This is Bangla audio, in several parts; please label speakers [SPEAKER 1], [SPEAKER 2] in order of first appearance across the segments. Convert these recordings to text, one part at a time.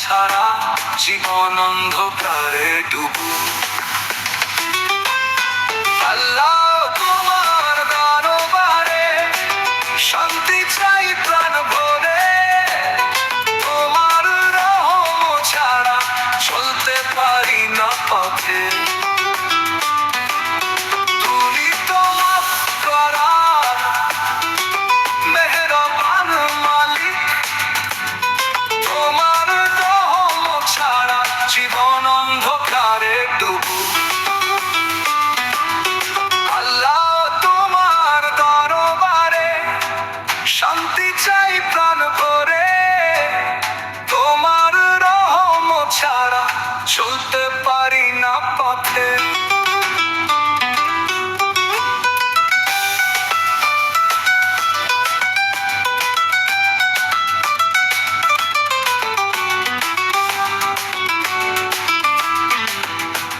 [SPEAKER 1] ছাড়া জীবন অন্ধকারে ডুবু। আল্লাহ তোমার দরবারে শান্তি চাই প্রাণ ভরে, তোমার রহম ছাড়া চলতে পারি না পথে। তুমি তো মাফ করার মেহেরবান মালিক, তোমার রহম ছাড়া জীবন অন্ধকারে ডুবু। আল্লাহ তোমার দরবারে শান্তি চাই প্রাণ ভরে, তোমার রহম ছাড়া চলতে পারি না পথে।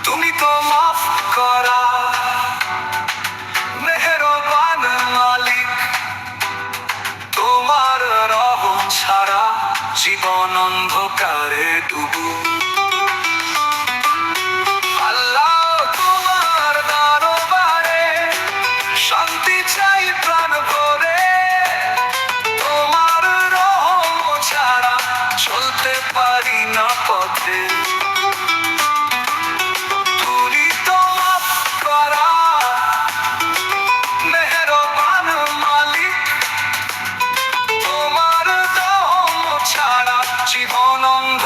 [SPEAKER 1] তুমি তো মাফ করা মেহেরবান মালিক, তোমার রহম ছাড়া জীবন অন্ধকারে ডুবু। আল্লাহ তোমার দরবারে শান্তি চাই প্রাণ ভরে, তোমার রহম ছাড়া চলতে পারি না পথে। তুমি তো মাফ করা মেহেরবান মালিক, তোমার রহম ছাড়া জীবন অন্ধ